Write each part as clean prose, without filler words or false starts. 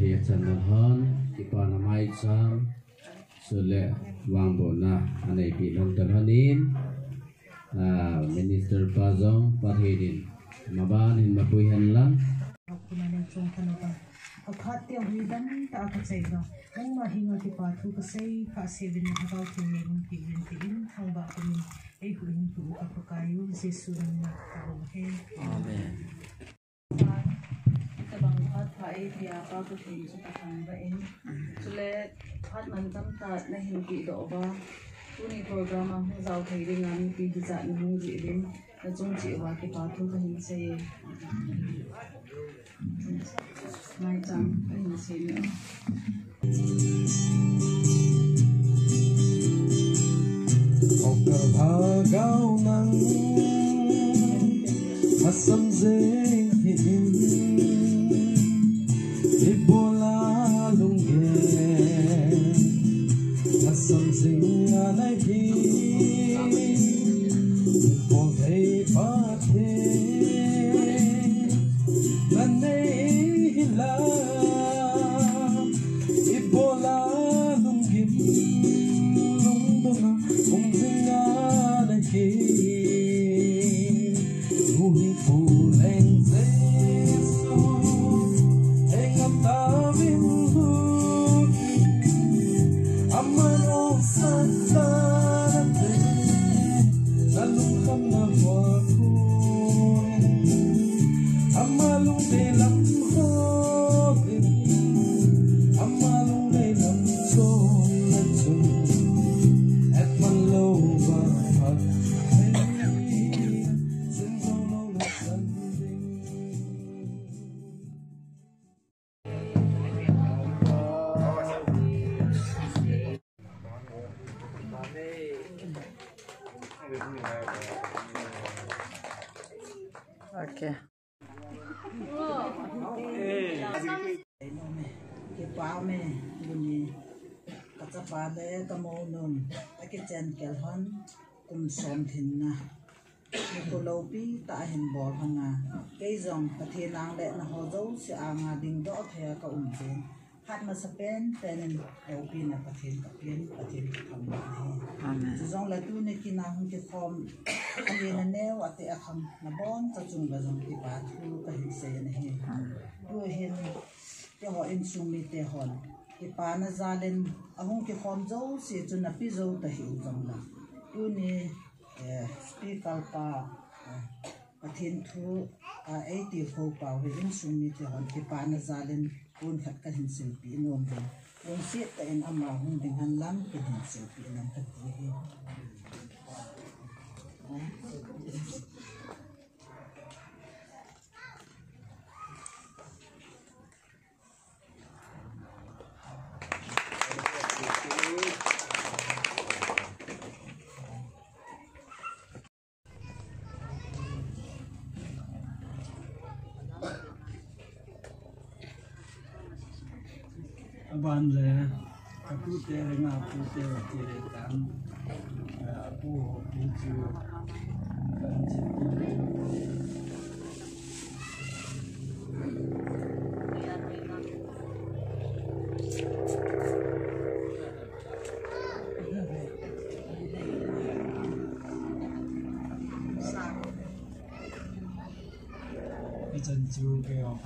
thầy chân là hơn thì còn là mai sang sự lệ vang bộ na anh ấy bị nông tân hơn in Minister Pazong Parhidin maban in mapui han lang Akhat tiang hidan ta ka sei ba nang mahinga ti pa thu ka sei ka sevin na ka ti ngun ti in thang ba ko ni ei huin tu ka pakayu jesu na ka ho he amen ta bang hat pa ei thia ka ko thei su ta thang ba in chule hat man tam ta na hin ki do ba tu ni program a hu zau thei ring an pi di za ni hu ji rin na chung chi wa ki pa thu ka hin sei mai chăng anh sẽ nữa học cờ phá cao nắng hát sâm dê hình đi bô la lung ghé hát sâm dinh này đi bô thấy phát thế lần này la ibola lung gim lung dona ung zinga na ki hui fu leng zesu engam ta vin hu amaro sata te salung kham na wa ku amalung de lam okay cái bao mẹ bùn cái chắp ba bé cái màu nôm cái chén kẹo hòn cùng xóm thìn na cái cô lâu pi tại hình bò hằng à cái dòng cái thiên ang lệ là họ dấu sẽ ang đình đỏ theo cái trên hát mà sắp bên tên lâu pi là cái thiên cái thằng này dòng là tu này khi nào cái form anh đi là neo ở tại khăm là bon cho chúng vào dòng cái bát thu cái hình xe này đuôi hình cái họ in sung mi te hòn cái pa na ra lên ahong cái khom dấu sẽ cho na pi dấu ta hiểu dòng là tu này speaker pa cái thiên thu ấy tiêu khâu bảo về in sung mi te hòn cái pa na ra lên cuốn khát cái hình selfie nôm rồi cuốn siết tại anh âm vào hung đình han lắm cái hình selfie làm thật gì ban le aku te nga aku te tan aku tu kan chân chú cái họ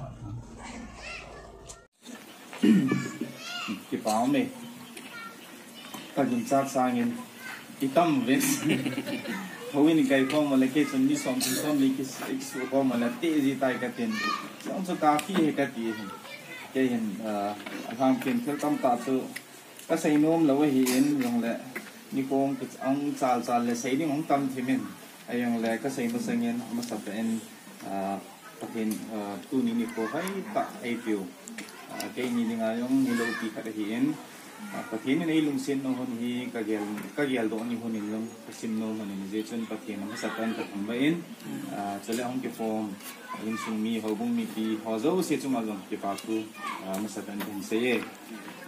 cái báo này các chúng ta sang in cái tâm về hầu như cái phong mà lấy cái chân đi xong thì xong lấy cái số phong mà là tệ gì tại cái tiền xong số cà phê hay cái tiền cái hiện hàng tiền theo tâm tạ sự các xây nôm là cái hiện dùng lại như con cái ông chal là xây đi ông tâm thì mình ai dùng lại các xây mà xây nhiên mà sắp đến các hiện tu ni có phải tạ ai phiêu cái ni nga yung nilopi ka hiin pathin ni ilung sin no hon hi kagel do ni hon ilung kasim no hon ni jechun pathin ang satan ka thangbain chale ong ke form ilung sung mi hobung mi pi hozo se chuma long ke pa ku masatan din se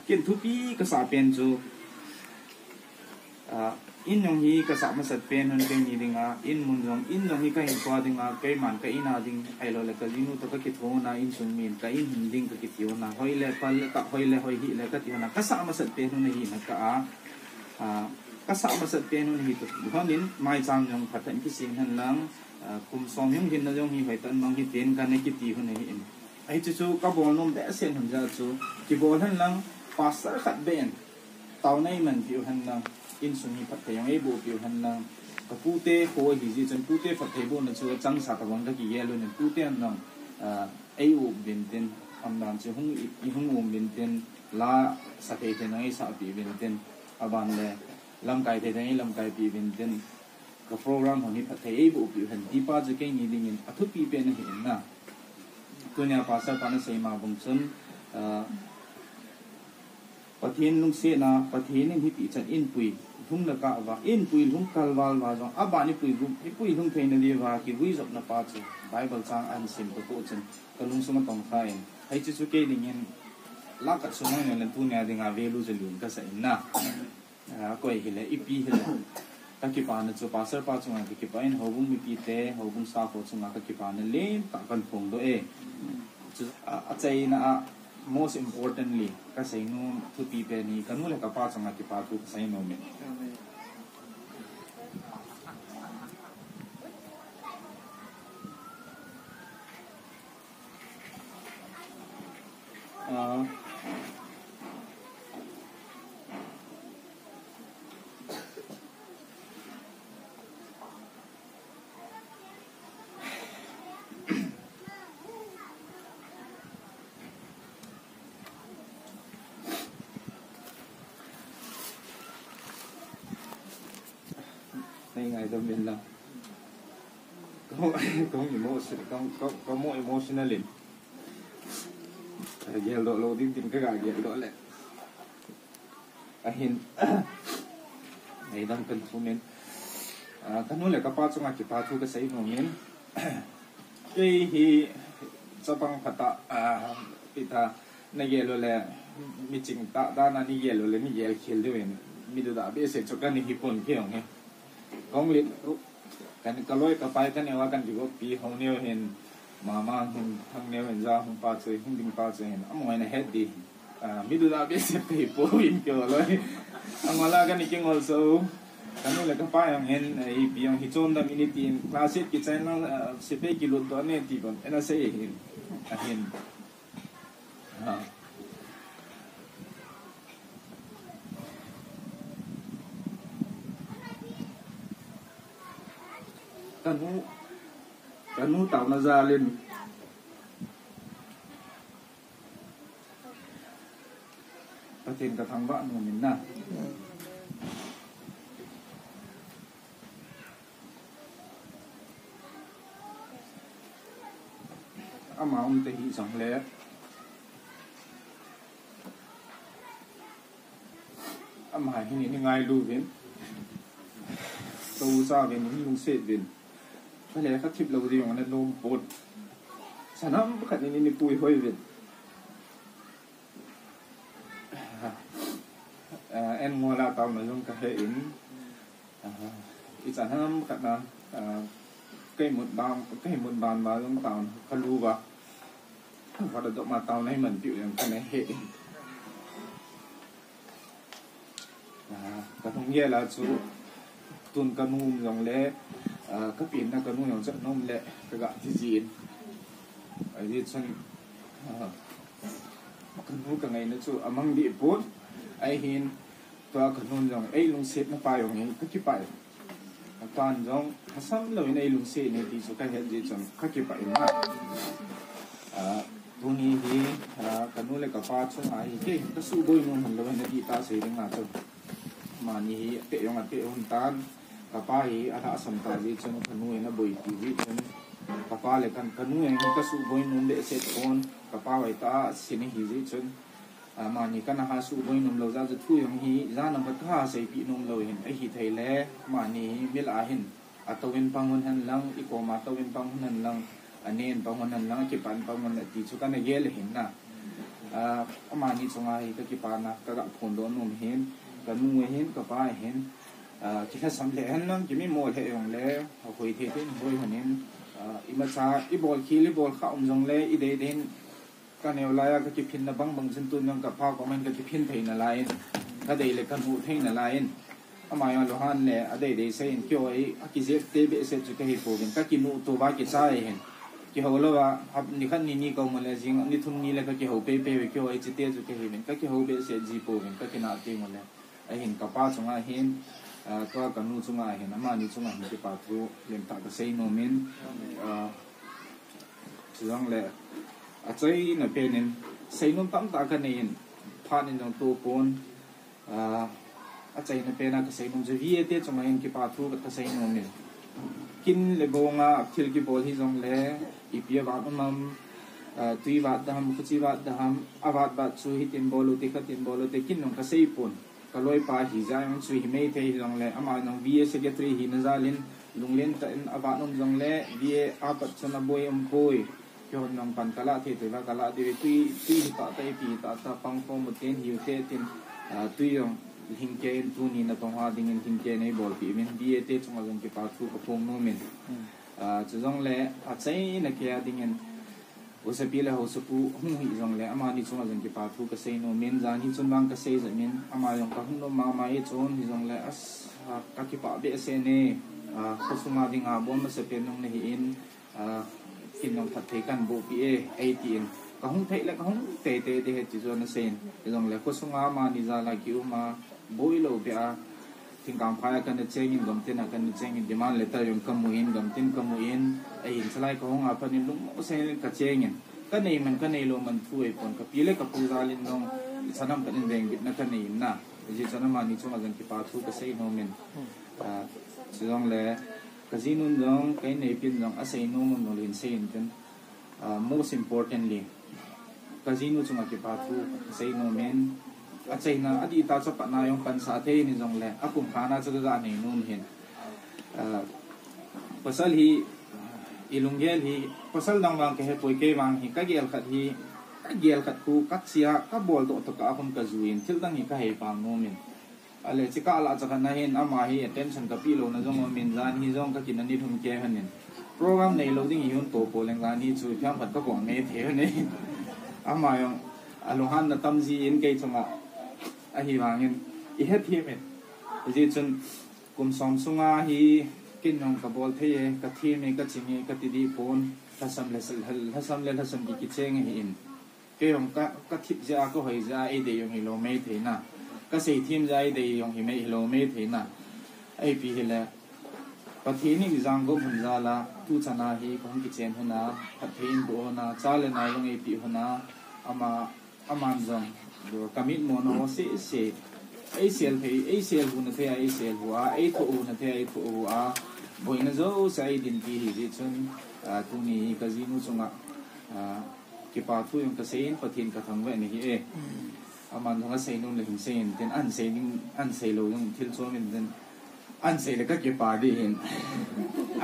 kin thupi ka sa pen chu in yong hi ka sa masat pen hun kai ni dinga in mun jong in yong hi ka hin kwa dinga kai man ka ina ding ai lo le ka linu to ka ki tho na in sun min ka in hin ding ka ki tiu na hoi le pal ka hoi le hoi hi le ka tiu na ka sa masat pen hun hi na ka a ka sa masat pen hun hi to honin mai chang jong phathan ki sin han lang kum som yong hin na jong hi hoi tan mang hi ten ka ne ki ti hun hi in ai chu ka bol nom de sen hun ja chu ki bol han lang pastor khat ben tàu này mình biểu hành năng in sung hi phát thấy yang bộ biểu hành năng cái phụ tế khối thì gì chân phụ tế phát thấy bộ nó chưa trăng sạc cái vấn đề gì luôn nên phụ tế năng ai bộ bên trên âm đàn chứ không ôm bên trên là sạc thấy thế này sạc bị bên trên à bạn này làm cái thế này làm cái bị bên trên cái program họ đi phát thấy ai bộ biểu hành đi pa chứ cái gì đi nhìn à thức bị bên này hiện na tôi nhà pastor pan say mà bung chânประเทศลุงเสนาประเทศนี้ที่จัดอินปุยทุ่งละกะว่าอินปุยทุ่งกัลวาลว่าจงอาบานี่ปุยรุนี่ปุยทุ่งเทนเดียว่าคิดวิจบนับปัจจุไบเบิลจางอันสิมตัวจันก็ลุงสมต้องใครให้จิตสุเกดิ่งเงินลักกัดสมัยนั้นตัวเนี่ยดิ่งอาเวลูจะลุนก็ใส่น่ะก็ไอ้เหี้ยอีปีเหี้ยตะกี้ปานจะภาษาปัจจุบันตะกี้ปานเขาบุ้งมีปีเตะเขาบุ้งสาวเขาจะมาตะกี้ปานเล่นตะกันพงตัวอาใจน่ะmost importantly kasi no to people ni kanula ka pa sa ngati pa ko sa moment ngày đầu tiên là có emotion có mỗi emotional liền giờ lộ tin cái gà giờ lộ lại hiện ngày đang cần thu men cáiนู้นแหละก็ป้าtrong ngàyป้าthu cái sấy mồm men cái hi cho bằng phật bị ta này giờ lộ lạiมีจริงตานั่นนี่เยอะเลยนี่เยอะเขียนด้วยมีดูดาเบี้ยเสร็จจบกันนี่ญี่ปุ่นเกี่ยวไงกองเลี้ยกันก็ลอยก็ไปกันเนี่ยว่ากันอยู่ก็ปีห้องเนี้ยเห็นมาเห็นทางเนี้ยเห็นจ้าห้องป้าเจอห้องดินป้าเจอเห็นอ้าวมันเฮ็ดดีมีดูดาเบี้ยเสร็จไปปูอินเกี่ยวเลยอ้าวแล้วกันนี่เก่ง also กันนู้นเลยก็ไปอย่างเห็นไอ้ปีอย่างที่โจนดามินิตีนคลาสสิกกิจใจนั่งสิบเอ็ดกิโลตัวเนี่ยที่บนเอ็นเอเห็นกันนู้เต่านาซาเลนประเทศกระทางบ้านมันน่ะอามาอุ้มเตหิสังเล่อามาที่นี่ง่ายดูเห็นตูซาเป็นนี่ลุงเสดเป็นไม่เลยเขาทิพย์เราดีอย่างนั้นโน้มปวดฉะนั้นขัดนี่ปุยห้อยเป็นเอ็นมัวลาตาวหน่อยลงกระเหยอีสานห้ามขัดนะcây một bàn vào trong tàu khăn lu vào và được mà tàu này mình chịu cái này hệ cái thông nghĩa là số tuần canu dòng lẽ các biển là canu dòng rất nôm lẽ cái gạo thì gì ở đây chân canu cả ngày nó chú mang bị bốt ai hin và canu dòng ấy luôn xếp nó phải dòng ấy cái phải toàn dòng sáng lời này luôn xếp này thì số cái hết gì chẳng các cái phải mà tuần này thì canu lại cả pha chung ai cái cái số bôi nó mình lời này thì ta sẽ đứng là thôi mà ni te yong ate on tan papa hi ala sam ta ji chen kanu na boi ti ji chen papa le kan kanu en ka su boi num le set on papa wai ta sini hi ji chen mà ni kan ha su boi num lo za ju thu yong hi za nam ka ha sei pi num lo hin ai hi thei le mà ni mil a hin atawin pangun han lang iko ma tawin pangun han lang anen pangun han lang ki pan pangun la ti chu kan ge le hin na mà ni chunga hi ka ki pa na ka ga phon don num hinกันนุ่งเห็นกับป้าเห็น ki ha sam le han nang ki mi mol he yong le hoi the tin hoi hanin ima cha I bol khili bol kha jong le I de den ka neu la ya ka ki phin na bang chen tu nang ka pha ko man ka ki phin thei na lai ka de le ka hu thei na lai amai lo han le ade de se in kyo ai ki je te be se chu ka hi po gen ka ki nu to ba ki sai hen ki ho lo wa hab ni khan ni ko ma le jing ni thum ni le ka ki ho pe pe kyo ai chi te chu ka hi men ka ki ho be se ji po gen ka ki na te mo le ai hin ka pa chunga hin to ka nu chunga hin ama ni chunga hin ki pa thu lem ta ka sei no min chang le a chai na pe nen sei nom tam ta ka nei pha ni nong tu pon a chai na pe na ka sei nom je vi te chunga hin ki pa thu ka sei no min kin le bonga thil ki bol hi jong le ipia wa mam tui wa dam khuchi wa dam awat ba chu hi tin bolu te khatin bolu te kin nong ka sei pon ka loi pa hi za yong chu hi mei the hi jong le ama nong vi secretary hi na zalin lunglen ta in awat nom jong le vi a pat chana boy poi kyo nong pan kala the te wa kala de tui ta ta pi ta pang pom ten hi te tin tui yong hingke tu ni na tong ha ding hingke nei bol pi min bi te chung azong ki pa thu ka pom no min chu jong le a chei na kya ding en usa pi la ho su pu hung hi jong le ama ni chung azong ki pa thu ka sei no min za ni chun bang ka sei za min ama yong ka hung no ma ma e chon hi jong le as ka ki pa be se ne ko su ma ding a bom ma se pe nong ne hi in kin nong that thei kan bo pi e 18 ka hung thei la ka hung te he chi zo na sen jong le ko su nga ma ni za la ki u ma boi lo bia thing kam phaya kan cheng in gam tin a kan cheng in demand letter yung kamuin gam tin kamuin ai hin salai ko nga pa ni lung o se ka cheng in ka nei man ka nei lo man thu e pon ka pile ka pu zalin nong sanam kan in deng na ka nei na ji sanam ma ni chunga gan ki pa thu ka sei no men chong le ka jinun dong kai nei pin dong a sei no mon no lin sei in ten most importantly ka jinu chunga ki pa thu sei no men a chei na adi ta cha pa na yong pan sa the ni jong le a kum khana cha ga nei nun hin pasal hi ilunggel hi pasal dang wang ke he poi ke wang hi ka gel khat ku ka chia ka bol to to ka hun ka zuin thil dang hi ka he pang no min ale chi ka la cha kan na hin ama hi attention ka pi lo na jong min zan hi jong ka kin ani thum ke hanin program nei lo ding yun to po leng la ni chu pyam phat ka ko me the ne ama yong aluhan na tamji in ke chunga a hi wangin I het hi men ji chun kum som sunga hi kin nong ka bol the ka thi me ka chingi ka ti di pon ka sam le sam ki cheng hi in ke yong ka thip ja ko hoi ja e de yong hi lo me the na ka sei thim ja e de yong hi me hi lo me the na ai pi hi le pathi ni jang go bun ja la tu chana hi kong ki chen huna pathin bo na cha le na yong e pi huna ama aman jong do kamit mo no se ai sel hu na the ai sel hu ai tho hu na the ai tho hu boi na zo sai din ti hi ji chun tu ni ka jinu chunga ki pa thu yong ka sein pathin ka thang we ni hi e aman thong sei nun le hin sein ten an sei lo yong thil cho min den an sei le ka ki pa di hin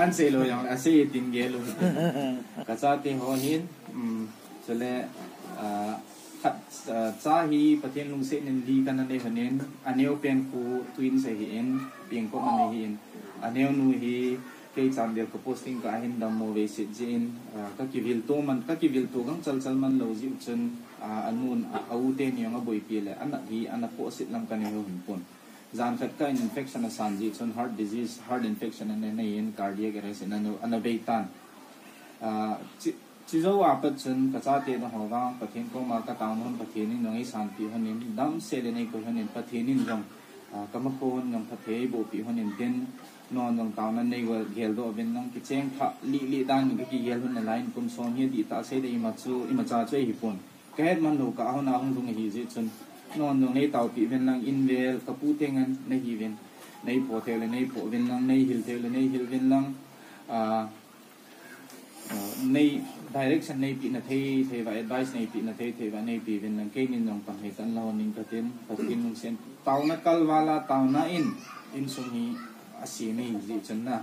an sei lo yong a sei tin ge lo ka cha ti ho hin chale khat cha hi pathian lung se nen li kan ne hanen aneu pen ku twin se hi en ping ko man hi en aneu nu hi ke cham del ko posting ka hin dam mo ve se jin ka ki vil to gang chal man lo ji chun anun au te ni nga boi pi le an hi an po sit lam kan ho hin pon zan khat ka infection a san ji chun heart infection an ne in cardiac arrest an a beitan chỉ dấu áp bật chân cả cha tiền nó họ vang bật thiên công mà cả tàu nó bật thiên nên nói sản phẩm hơn nên đam xe lên này của hơn nên bật thiên nên dòng các mắc cô hơn dòng bật thiên bộ phim hơn nên tiền non dòng tàu nó này vừa gel đó bên dòng cái chén thà li đan những cái gel hơn là lại cũng xong như đi ta xe để ima cha chơi hiệp phun cái hết man đồ cả họ nào không dùng cái gì chân non dòng này tàu phim bên dòng invel các phụ tiếng anh này hi bên này phổ theo là này phổ bên dòng này hill theo là này hill bên dòng này direction này bị na thay và advice này bị na thay và này bị bên năng cái nên dòng bằng hệ tan lao nên cái tiền và tiền nông sen tàu na kalwala tàu na in sung hi asi này gì chân na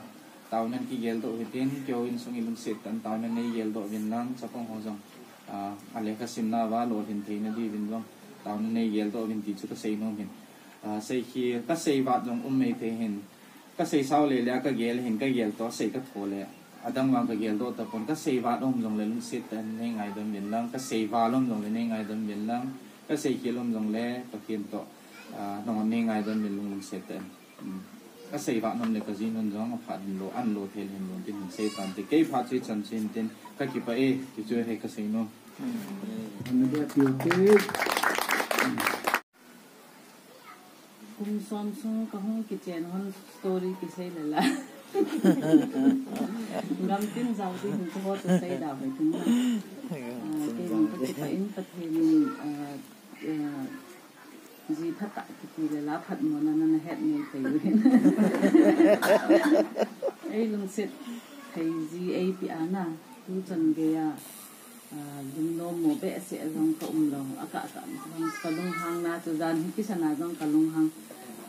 tàu nên cái gel độ cái tiền kêu in sung ilung set tan tàu nên này gel độ bên lang sa phong ho dòng ale ka sim na wa lo hin thay na di bên dòng tàu nên này gel độ bên ti chu ka sei no hin sei khi ka sei wat long mei te hin ka sei sau le la ka gel hin ka gel to sei ka thole adang wang ka gel do ta pon ka sei wat long le lung sit tan nei ngai dom bin lang ka sei wa lom long le nei ngai dom bin lang ka sei ki lom long le ka kin to nong nei ngai dom bin lung sit tan ka sei wa nom le ka jin non jong phat lo an lo thel hin lo tin sei tan te ke phat chi chan chin tin ka ki pa e ti chu he ka sei no Ano ba tiyo Kung Samsung kahong kitchen hon story kisay lala. Gamtin zao di hinto ho to say daw ay tung na. Kaya yung patipain pathin ji thata kiti lala phat mo na na het mo tayo rin. Ay lung sit kay ji ay piana tu chan gaya lung no mo be se long ka long aka long kalung hang na to dan hikisa na dong kalung hang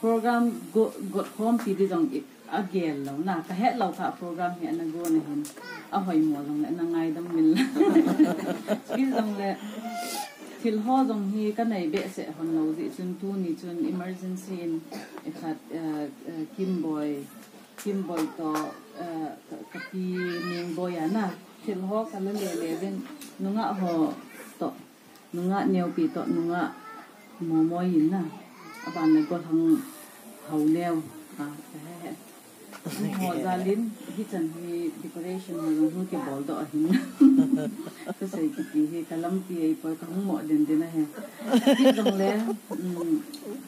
program got home pi di dong again lo na ka het lo ka program he na go na hin a hoi mo long na ngai dam min ki dong le til ho dong hi ka nei be se hon lo di chun tu ni chun emergency in ekhat kim boy to ka pi ning boy ana til ho ka le den nunga ho to nunga neo pi to nunga mo mo yin na aban le go thang hau neo ha ho zalin hi chan hi decoration ho hu ke bol do hin ka sei ki hi kalam pi ai por ka mo den den na he ki dong le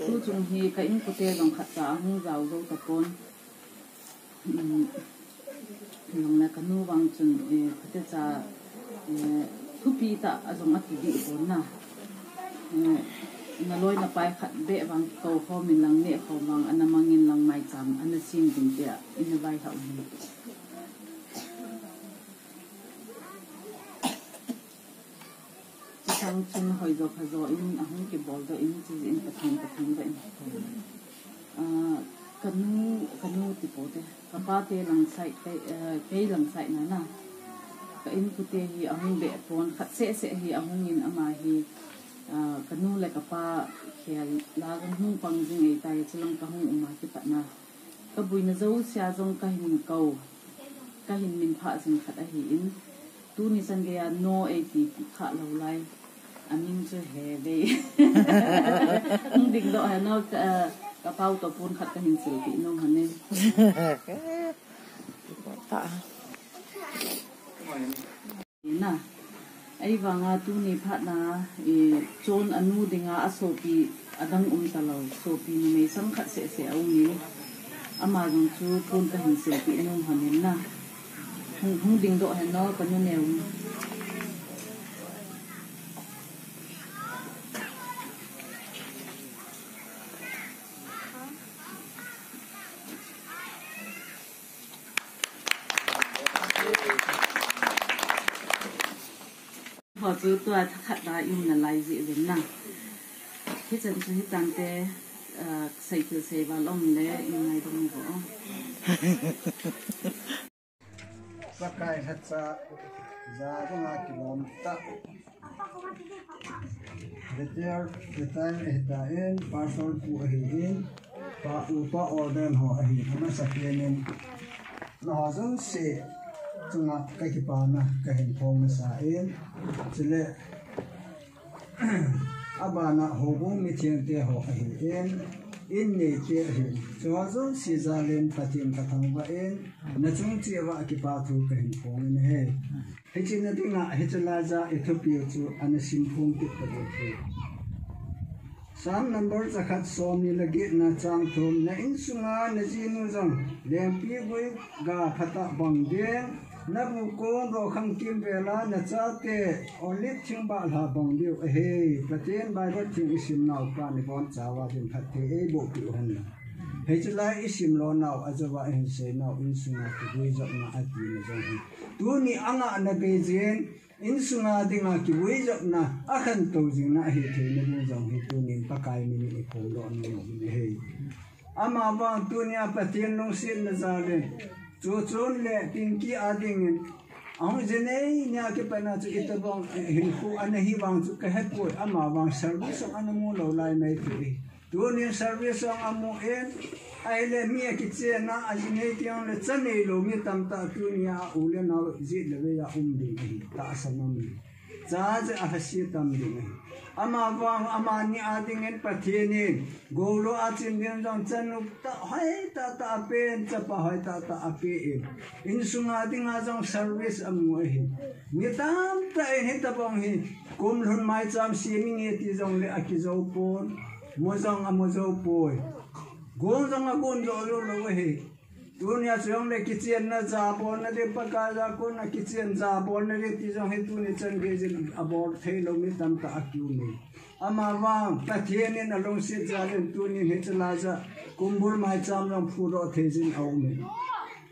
tu chung hi ka in ko te long khat cha hu zau zo ta pon long na kanu wang chun khate cha thupi ta azong ati di pon na na loi na pai khat be wang ko ho min lang ne ho mang anamangin lang mai cham ana sim din tia in vai ha un chang chun hoi zo kha zo in ahung ke bol do in chi in pathan ba in kanu ti po te kapa te lang sai pe lang sai na na ka in ku te hi ahung be pon khat se hi ahung in ama hi kanu le kapa khial la gan hung pang jing ei tai chilang ka hung uma ki patna ka buina zo sia jong ka hin kau ka hin min pha jing khat a hi in tu ni san ge ya no ei ti kha lo lai amin chu he be ding do ha no ka pau to pun khat ka hin sil ti no hane ta na ai wanga tu ni phat na chon anu dinga asopi adang talo sopi ni me sam khat se au ni ama jong chu pun ka hin sil ti no hane na hung ding do ha no ka nu neu họ chú tôi khát đá im là lại gì đến nào hết chân chú hết tăng te xây từ xây vào lòng lẽ im này đông võ Sakai hatsa za nga kilomita retire hitain parcel pu ahin pa order ho ahin na sakienin na hazon se chunga kai ki pa na ka hin thong na sa in chile abana hobong mi thing te ho ahin in ne che hin chawazon si zalen patin ka thang ba in na chung che wa ki pa thu ka hin thong ne he hechin na dinga hechla za ethiopia chu anasim phung ti ka do thu sam number zakhat som ni lagi na chang thum na in sunga na jinu jong lempi boi ga khata bang de na bu ko ro khang kim vela na cha te only thing ba la bang diu he paten bai ba thing isim naw pa ni bon chawa din khatte e bo pi han hechla isim lo naw ajawa en se naw in sunga ti boi jok na ati na jong tu ni anga na be jen in sunga dinga ki boi jok na akhan to jing na he the na bu jong he tu ni pakai mi ni ko lo ni he ama ba dunia paten nong sin na zalen chon le pinki ading ang jenei nya ke pana chu itabong hin khu an hi wang chu ka het poi ama wang service an mo lo lai mai tu tunin service ang amuin ai le mi kitchen na ajine tiang le chane lo mi tam ta tunia ule na ji le ya ding ta sanam cha je a hasi tam ding ama wang ama ni adingen pathini golo achin den jong chanuk ta hai ta ta pen cha pa hai ta ta ape in sunga ding a jong service amu hi mi tam ta hi ta bong hi kum lhun mai cham simin nge ti jong le akizo pon mo jong amozo poi gon jong a gon jo lo lo hi dunia jong le kitchen na ja bon na de paka ja ko na kitchen ja bon na de ti jong he tu ni chan ge jin abor thei lo mi tam ta akyu ni ama wang ta thien ni na long si ja len tu ni he chala ja kumbul mai cham rong phu ro thei jin au mi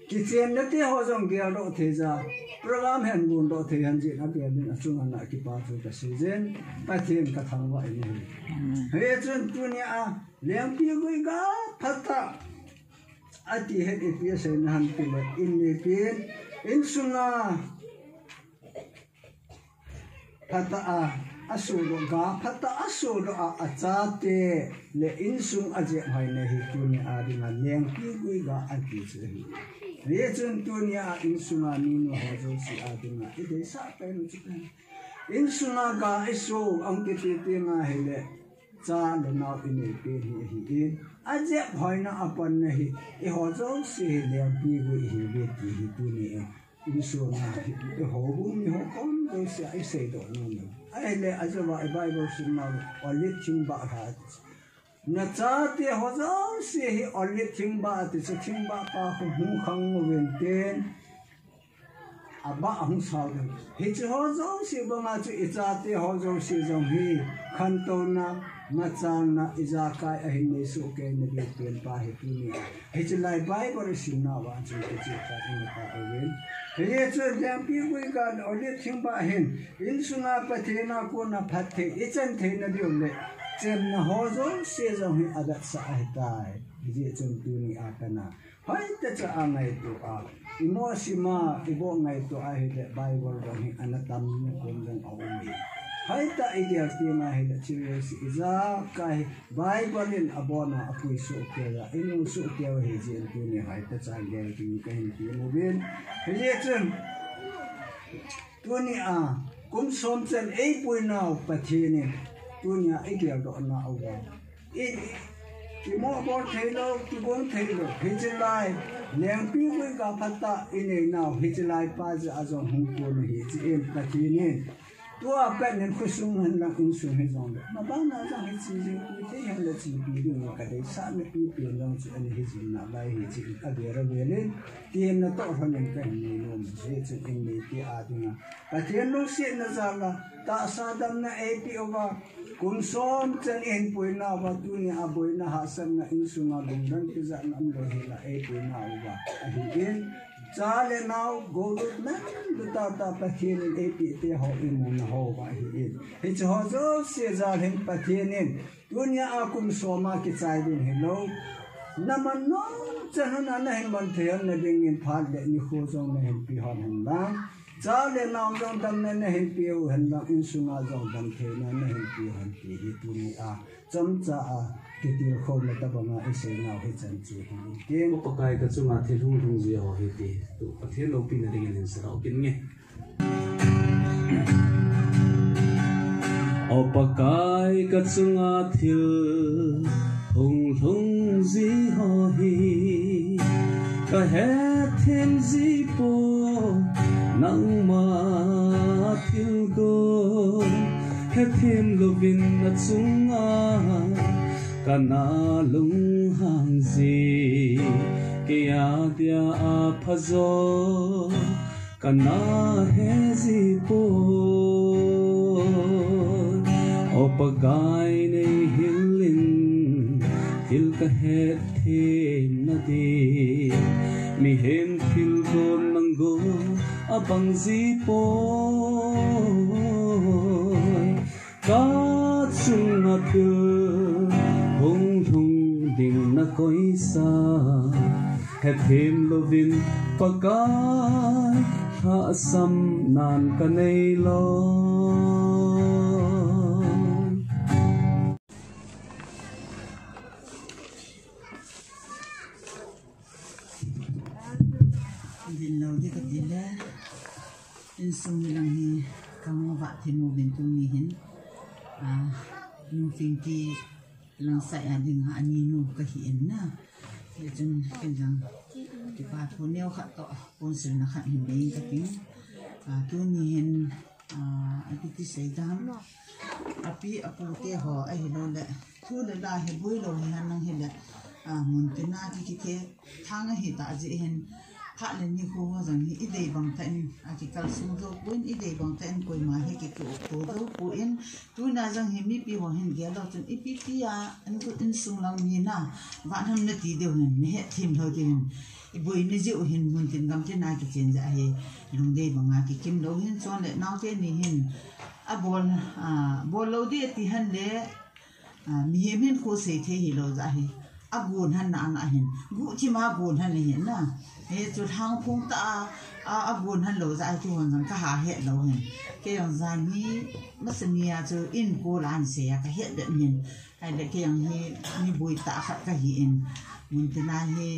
kitchen na te ho jong ge ro thei ja program hen gun ro thei han ji na be ni achung na ki pa chu ka si jen pa thien ka thang wa ni he chun tu ni a lem pi gui ga phata ati het ipia sen han pila inni pin in sunga phata a asuro ga phata asuro a achate le in sung aje hai ne hi tuni a dinga leng pi gui ga ati che re chun tuni a in sunga ni no ho jo si a dinga ide sa pe no chi in sunga ga iso ang ti ti nga hele cha le na ini pe hi aje bhoina apan nahi e ho jo se le pi gu hi be ti hi tu ni in so na e ho bu ni ho kon do se ai se do no ai le aje wa bible sin na only thing ba ha na cha te ho jo se hi only thing ba ti se thing ba pa hu khang wen ten aba hung sao de hi chu ho jo se ba ma chu e cha te ho jo se jong hi khan to na macam na izakai ahin ni su ke ni be pen pa he tu ni he chlai bai bor sin na wa chu ke chi ka ni pa awen he chu jam pi gui ga ole thing ba hin in sunga pa the na ko na phat the e chan the na di le chen na ho zo se zo hi adat sa ai tai ji chen tu ni a kana hai ta cha angai tu a imo sima ibo ngai tu a he bible ro hi anatam ni ko jang au mi hai ta idea ti ma he da chirius iza kai bible in abona apui so kera inu so kera he ji tu ni hai ta cha ge ti kai ti mo bin he je chen tu ni a kum som chen ei pui nau pathi ni tu ni a idea do na au ga i mo bor thelo ki bon thelo he je lai leng pi wi ga phata ine nau he je lai pa ja azong hung ko ni ji em pathi ni tua pet nen khusung han la in su he zong le ma ba na za he chi ji ku te han le chi bi ni ka dei sa me pi pi long chi ani he ji na lai he ji ka be ra be le tien na to han nen ka ni no me je chi in ni ti a dinga ka tien lu si na za la ta sa dam na e pi over kun som chen in pui na ba tu ni a boi na ha san na in su na dum dan ti za na am lo he la e pi na over a hi in Chale now go to man the tata pathin in APT ho in ho ba hi it's ho so se za hin pathin in dunya akum soma ki chai din hello naman no chana na hin ban thean na ding in phal de ni kho so na hin pi hon hin ba chale now jong dam na hin pi u hin ba in sunga jong dam the na hin pi han pi hi tu ni a cham cha a ki ti kho na ta ba ma ise na hi chan chi hi ke ko pakai ka chunga thi thung thung ji ho hi ti tu pathe lo pi na ding nin sa o kin nge o pakai ka chunga thil thung thung ji ho hi ka he then ji po nang ma thil go he then lo vin na chunga kana lung hang ji kya dia aphazo kana he ji po opagai nei hilin hil ka he the na di mi hem phil gon mango abang ji po ka chunga thu hung thung ding na koi sa he thêm lovin pakai ha sam nan ka nei lo in sung lang hi kamu va thimu bin tu ni hin nu finki lang sai ading ani nu ka hi in na ye jun ken jang ti pa thu neo kha to pon sil na kha hin nei ka ping tu ni hin api ti sei dam api apu te ho ai lo le thu le la he bui lo hi han nang he le mun te na ki ke thang hi ta ji hin ha le ni ko wa jang hi i dei bang ta in ki kal sum do kuin i dei bang ta in koi ma he ki ko do ko in tu na jang hi mi pi ho hin ge lo chun i pi an ko in sung lang mi na wa nam na ti de hin ne he thim tho ti hin i bui ni ji hin mun tin gam te na ki chen ja he lung dei bang ki kim lo hin chon le naw te ni hin a bol lo de ti han le mi he min ko se the hi lo ja hi agun han na hin gu chi ma gun han hin na he chu thang phung ta agun han lo za chu hon ka ha he lo hin ke yang za ni masania chu in ko lan se ka he de hin ai le ke yang hi ni bui ta khat ka hi in mun tina hi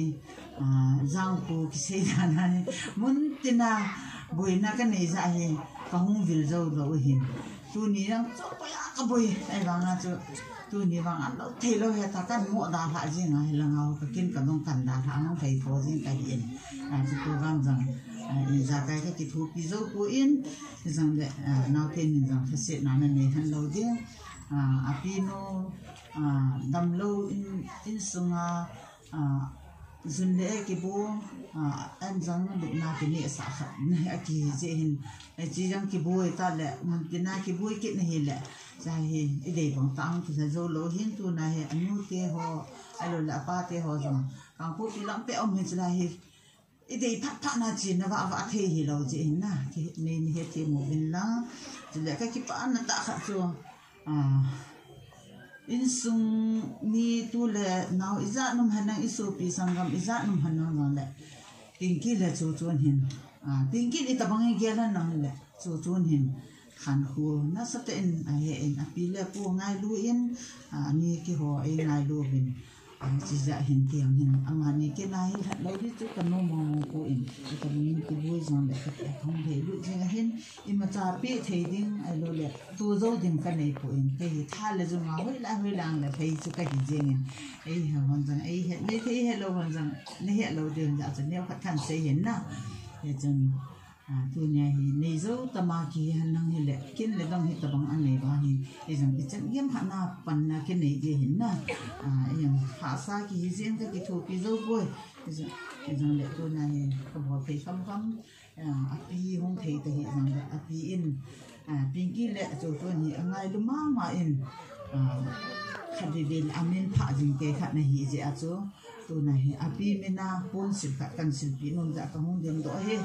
zang ko ki se da na ni mun tina bui na ka nei za hi ka hung vil zo lo hin tu ni yang cho pa ya ka bui ai ba na chu tu ni bang an lo thei lo he ta kan mo da tha ji nga la ngau ka kin ka dong kan da tha ang thei tho ji ka yin ji tu bang jang in za kai ka ki thu pi zo ku in jang le nau ten ni jang se na na ne han lo ji apino dam lo in sunga zun le ki bo an jang lu na ki ni sa kha ne ki je hin ji jang ki bo ta le mun ti na ki bo ki ne hi le za hi i dei bang tang tu sa zo lo hin tu na he anu te ho alo la pa te ho jong kang pu pi lam pe om hin la hi i dei phat na chi na wa the hi lo ji na ki ni he ti mo bin la ji le ka ki pa na ta kha chu in sung ni tu le now iza num hanang isu pi sangam iza num hanang le tingki le chu chun hin tingki ni tabang ge la nang le chu chun hin khan hu na sa te in ai en api le pu ngai lu in ni ki ho ai ngai lu bin chi za hin tiang hin angani ke nai lo di chu kan no mo ko in ka ni ki bui jang le ka thong de lu jing hin i ma cha pi thei ding ai lo le tu zo ding ka nei ko in ke hi tha le ju ma hoi lang le phei chu ka hi jing in ai ha hon jang ai he ne thei he lo hon jang ne he lo de ja chu ne khat kan se hin na he jang tu nya hi nei zo tama ki han nang hi le kin le dang hi tabang an nei ba hi e jang ki chen yem ha na pan na ke nei ge hin na yam ha sa ki hi zen ka ki thu pi zo boy e jang le tu na hi ka bo pe kham api hong thei te hi jang le api in pinki le chu tu ni angai lu ma in khadidil amin pha jing ke khat na hi je a chu tu na hi api me na pon sil khat kan sil pi non ja ka hong den do he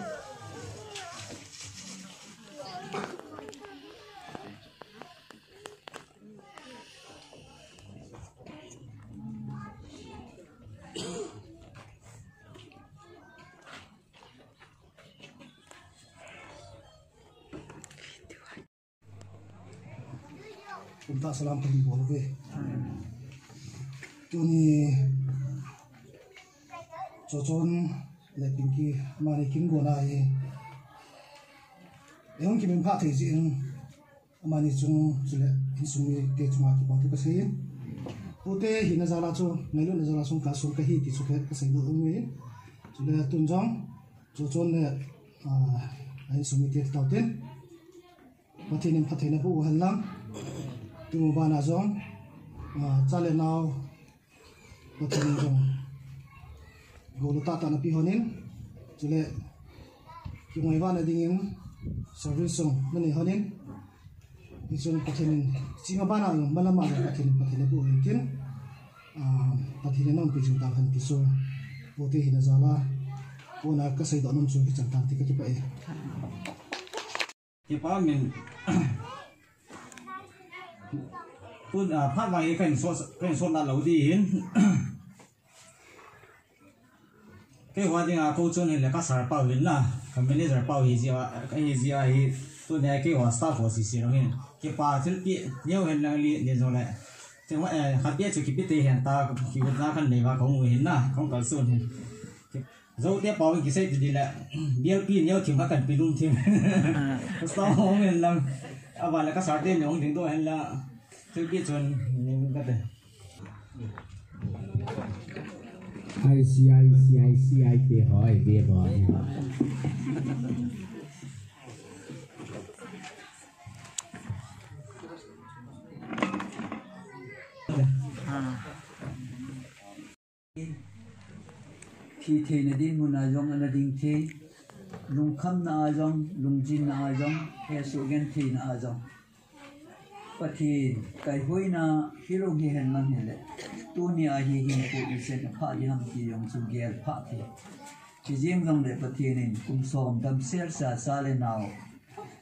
Unta salam pagi boleh. Tu ni cocon le pinki mari king gona ye. Yang kita empat hari ini mani cung sila insumi te cuma kita pakai pasien. Pute hina zala cu ngelu na zala sung kasung kahi ti suka kasih do umwe. Sila tunjang cocon le insumi te tauten. Patin patin bu halang. Tu bana zong chale now patin zong golu tata na pihonin chule yung iba na dingin service zong nani honin isong patin singa bana yung malama na patin bu ikin patin na umpis yung tahan tiso puti hinazala una kasay do anong suki chantang tika kipa eh kipa min tu phát vài cái số là lâu đi hin cái hoa thì câu chuyện này là các sản phẩm hin là cái mình sản phẩm gì cái gì ấy tu này cái hoa staff của xí rồi hin cái pa thì bị nhiều hin là liền rồi lại thì mà hạt biết cho cái biết hiện ta cái vật ra cái này và không người hin là không có số hin dấu tiếp bảo cái xe thì là biếc pin nhau chừng các cần pin luôn thêm sau hôm mình làm và là các sản phẩm những tiếng tôi hay là tôi biết rồi những cái này ICI thì hỏi về bỏ thi thi na din muna jong ana ding thi lung kham na jong lung jin na jong he su gen thi na jong pati kai hoi na hero hi hen man hele tu ni a hi hin ko i sen pha di ham ki yong su gel pha thi chi jing jong le pati nin kum som dam ser sa sa le naw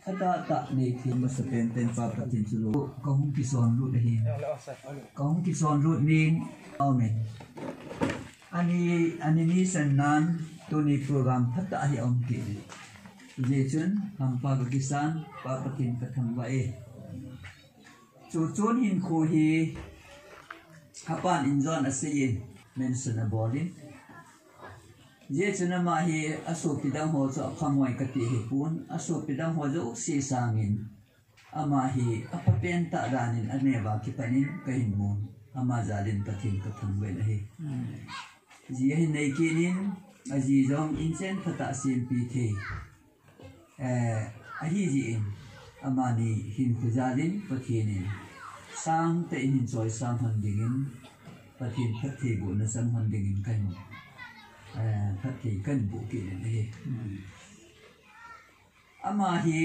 ata ta nei thi ma sa pen ten pa patin su lo ko hum ki son lu de hi ko hum ki son lu nin amen ani ni san nan tu ni program phata hi om ki je chun ham pa kisan pa patin ka tham wa e chu chun hin khu hi hapan injon asin mention bolin je chuna ma hi aso pidang ho cho khamoi ka ti hi pun aso pidang ho jo si sangin ama hi apapen ta danin aneba ki panin ka hin mun ama zalin patin ka tham wa hi ji hi nei kinin aji jong inchen phata sim pi the a hi ji in amani hin khujalin pathinin sang te in joy sang handingin pathin phathi bu na sang handingin kan phathi kan bu ki ne ama hi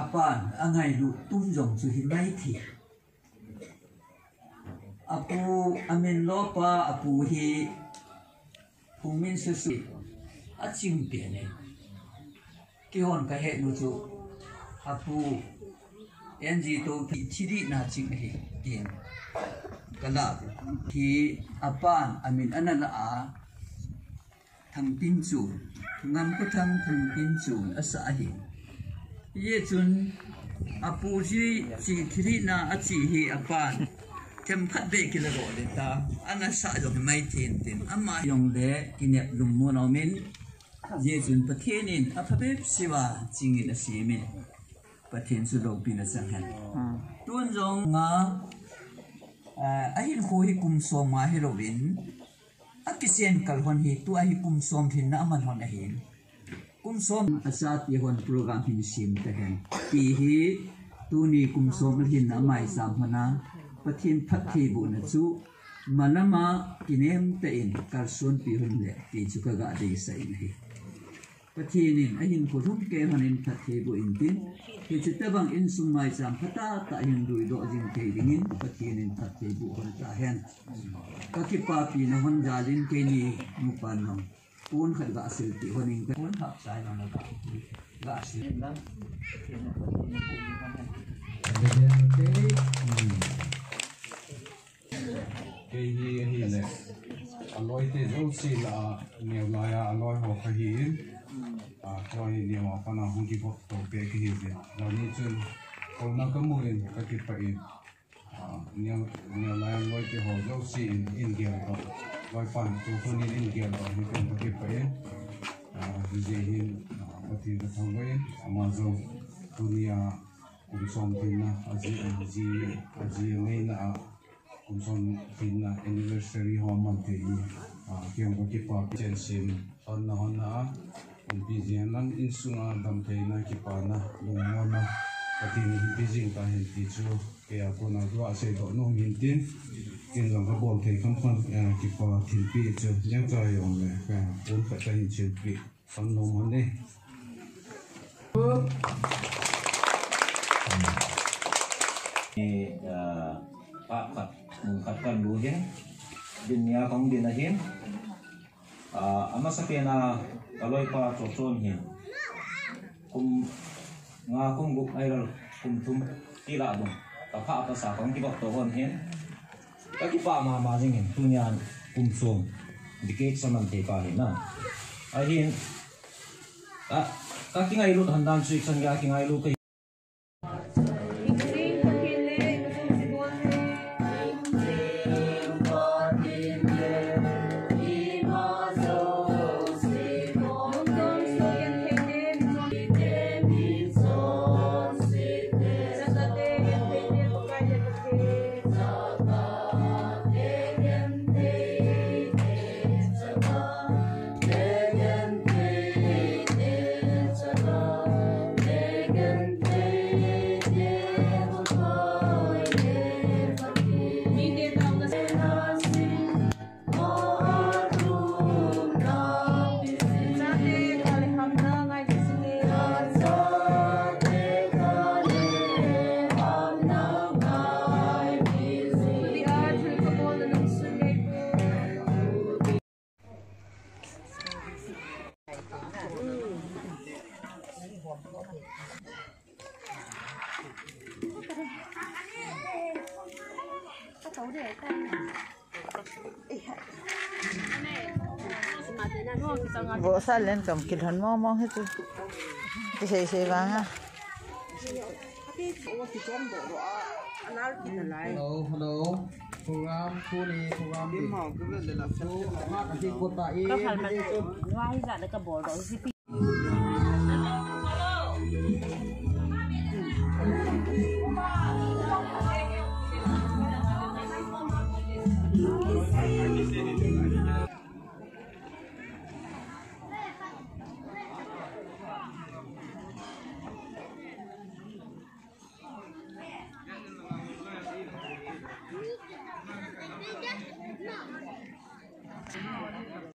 apan angai lu tum jong chu hi mai thi apu amin lopa apu hi pumin susu aching pe ne ki hon ka he nu chu apu NG to thiri na ching hi tin kala hi apan amin anala a thang tin chu ngam ko thang tin chu asa hi ye chun apu ji chi thiri na achi hi apan kem khat be ki la ro le ta ana sa jo mai tin tin amma yong le kinep lum mo no min ye chun pathenin aphabe siwa chingin asimin pathin su lo pin a sang han tun jong nga ahin ho hi kum som ma heroin akisen kal hon hi tu ahi kum som thin na man hon ahin kum som asa ti hon program hin sim ta hen ti hi tu ni kum som hin na mai sam hana pathin phathi bu na chu manama kinem ta in kar son pi hon le ti chu ka ga de sai hi pathinin ahin ko thum ke hanin phathi bu in tin ki chitabang in sumai sam phata ta hin rui do jing ke dingin pathinin phathi bu hon ta hen ka ki pa pi na hon jalin ke ni mu pan no pun khat ga sil ti honing ka pun hap sai na ga sil na cái hi này aloi te zo si la neu la ya aloi ho kha hi toi ni ma pa na hung ki bo to pe ki hi de la ni chun ko na ka mu in ka ki pa in neu la ya aloi te ho zo si in ge ro loi pan tu ko ni in ge ro ni ka ki pa in je hin ati da thong we ama zo dunia kum som tin na aji nei na kum som tin na anniversary ho man te kiam ko ki pa chen sim on na pi jian lang in sunga dam te na ki pa na lung mo na pati ni pi jing ta hin ti chu ke a ko na dua se do no min tin kin long ka bol te kam pan ki pa tin pi chu yang ta yong le ka pun ka ta hin chen pi pan no man ne Pak kat mengkatkan luhin dunia kong dinahin ama sakena kalau pa cocon hin kum nga kum guk airal kum tum tila dong tapha ata sa kong kibok to hon hin kaki pa ma jing hin dunia kum som dikek saman te pa hin na ahin kaki ngai lut handan suik sang ya ki ngai lu kai So bộ sa lên cầm kịch hòn mò hết rồi cái xe vàng ha hello program đi program đi có phải mà ngoài ra được cái bộ rồi